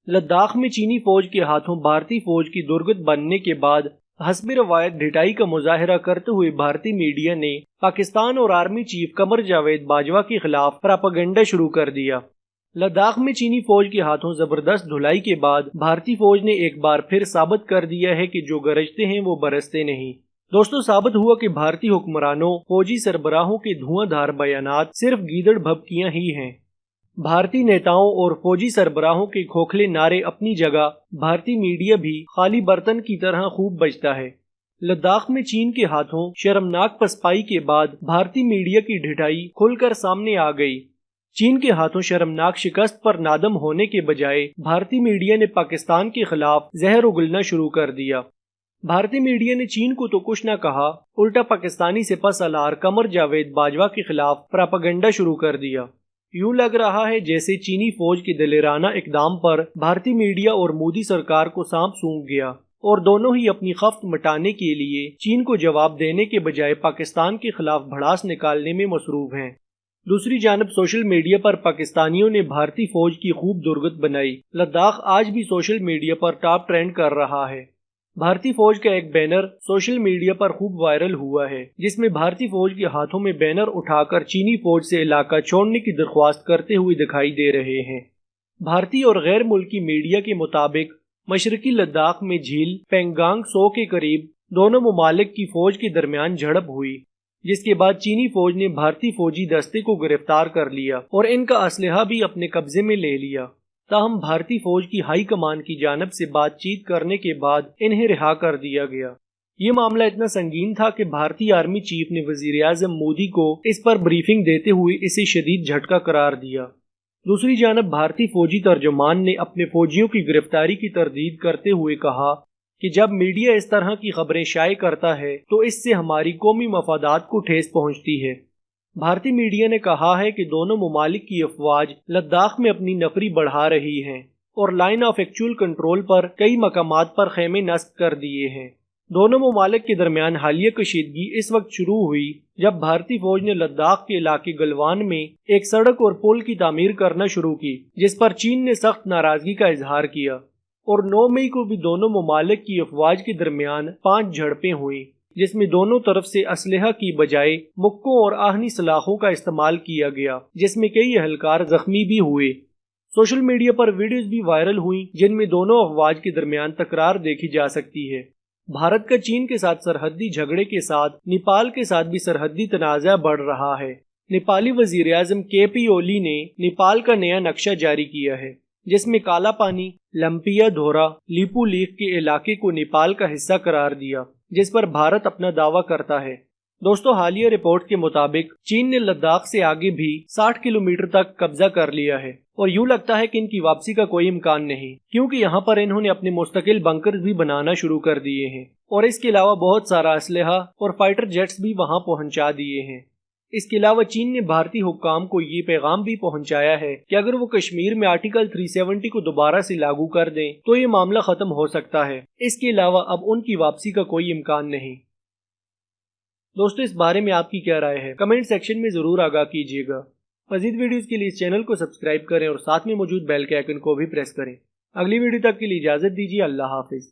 लद्दाख में चीनी फौज के हाथों भारतीय फौज की दुर्गत बनने के बाद हस्बे रवायत ढिठाई का मुजाहरा करते हुए भारतीय मीडिया ने पाकिस्तान और आर्मी चीफ कमर जावेद बाजवा के खिलाफ प्रोपेगेंडा शुरू कर दिया। लद्दाख में चीनी फौज के हाथों जबरदस्त धुलाई के बाद भारतीय फौज ने एक बार फिर साबित कर दिया है कि जो गरजते हैं वो बरसते नहीं। दोस्तों, साबित हुआ कि भारतीय हुक्मरानों, फौजी सरबराहों के धुआंधार बयानात सिर्फ गीदड़ भभकियां ही हैं। भारतीय नेताओं और फौजी सरबराहों के खोखले नारे अपनी जगह, भारतीय मीडिया भी खाली बर्तन की तरह खूब बजता है। लद्दाख में चीन के हाथों शर्मनाक पसपाई के बाद भारतीय मीडिया की ढिठाई खुलकर सामने आ गई। चीन के हाथों शर्मनाक शिकस्त पर नादम होने के बजाय भारतीय मीडिया ने पाकिस्तान के खिलाफ जहर उगलना शुरू कर दिया। भारतीय मीडिया ने चीन को तो कुछ न कहा, उल्टा पाकिस्तानी सिपह सलार कमर जावेद बाजवा के खिलाफ प्रोपेगेंडा शुरू कर दिया। यूं लग रहा है जैसे चीनी फौज के दिलेराना इकदाम पर भारतीय मीडिया और मोदी सरकार को सांप सूंघ गया और दोनों ही अपनी खफ्त मिटाने के लिए चीन को जवाब देने के बजाय पाकिस्तान के खिलाफ भड़ास निकालने में मसरूफ हैं। दूसरी जानब सोशल मीडिया पर पाकिस्तानियों ने भारतीय फौज की खूब दुर्गत बनाई। लद्दाख आज भी सोशल मीडिया पर टॉप ट्रेंड कर रहा है। भारतीय फौज का एक बैनर सोशल मीडिया पर खूब वायरल हुआ है, जिसमें भारतीय फौज के हाथों में बैनर उठाकर चीनी फौज से इलाका छोड़ने की दरख्वास्त करते हुए दिखाई दे रहे हैं। भारतीय और गैर मुल्की मीडिया के मुताबिक मशरकी लद्दाख में झील पेंगांग सो के करीब दोनों ममालिक की फौज के दरमियान झड़प हुई, जिसके बाद चीनी फौज ने भारतीय फौजी दस्ते को गिरफ्तार कर लिया और इनका असलहा भी अपने कब्जे में ले लिया। ताहम भारतीय फौज की हाई कमान की जानब से बातचीत करने के बाद इन्हें रिहा कर दिया गया। ये मामला इतना संगीन था कि भारतीय आर्मी चीफ ने वजीर आज़म मोदी को इस पर ब्रीफिंग देते हुए इसे शदीद झटका करार दिया। दूसरी जानब भारतीय फौजी तर्जुमान ने अपने फौजियों की गिरफ्तारी की तरदीद करते हुए कहा कि जब मीडिया इस तरह की खबरें शाये करता है तो इससे हमारी कौमी मफादात को ठेस पहुंचती है। भारतीय मीडिया ने कहा है कि दोनों ममालिक की अफवाज लद्दाख में अपनी नफरी बढ़ा रही हैं और लाइन ऑफ एक्चुअल कंट्रोल पर कई मकामात पर खेमे नस्ब कर दिए हैं। दोनों ममालिक के दरमियान हालिया कशीदगी इस वक्त शुरू हुई जब भारतीय फौज ने लद्दाख के इलाके गलवान में एक सड़क और पुल की तामीर करना शुरू की, जिस पर चीन ने सख्त नाराजगी का इजहार किया। और 9 मई को भी दोनों ममालिक की अफवाज के दरमियान 5 झड़पें हुई, जिसमें दोनों तरफ से असलहा की बजाय मुक्कों और आहनी सलाखों का इस्तेमाल किया गया, जिसमें कई अहलकार जख्मी भी हुए। सोशल मीडिया पर वीडियोज भी वायरल हुई जिनमें दोनों अफवाज के दरमियान तकरार देखी जा सकती है। भारत का चीन के साथ सरहदी झगड़े के साथ नेपाल के साथ भी सरहदी तनाज़ा बढ़ रहा है। नेपाली वजीर आज़म KP ओली ने नेपाल का नया नक्शा जारी किया है, जिसमें काला पानी, लंपिया, धोरा, लीपू लीफ के इलाके को नेपाल का हिस्सा करार दिया, जिस पर भारत अपना दावा करता है। दोस्तों, हालिया रिपोर्ट के मुताबिक चीन ने लद्दाख से आगे भी 60 किलोमीटर तक कब्जा कर लिया है और यूं लगता है कि इनकी वापसी का कोई इम्कान नहीं, क्योंकि यहाँ पर इन्होंने अपने मुस्तकिल बंकर भी बनाना शुरू कर दिए हैं और इसके अलावा बहुत सारा असलहा और फाइटर जेट्स भी वहाँ पहुँचा दिए हैं। इसके अलावा चीन ने भारतीय हुक्काम को ये पैगाम भी पहुंचाया है कि अगर वो कश्मीर में आर्टिकल 370 को दोबारा से लागू कर दें तो ये मामला खत्म हो सकता है। इसके अलावा अब उनकी वापसी का कोई इम्कान नहीं। दोस्तों, इस बारे में आपकी क्या राय है? कमेंट सेक्शन में जरूर आगाह कीजिएगा। मजीद वीडियोस के लिए इस चैनल को सब्सक्राइब करें और साथ में मौजूद बेल के आइकन को भी प्रेस करें। अगली वीडियो तक के लिए इजाजत दीजिए। अल्लाह हाफिज।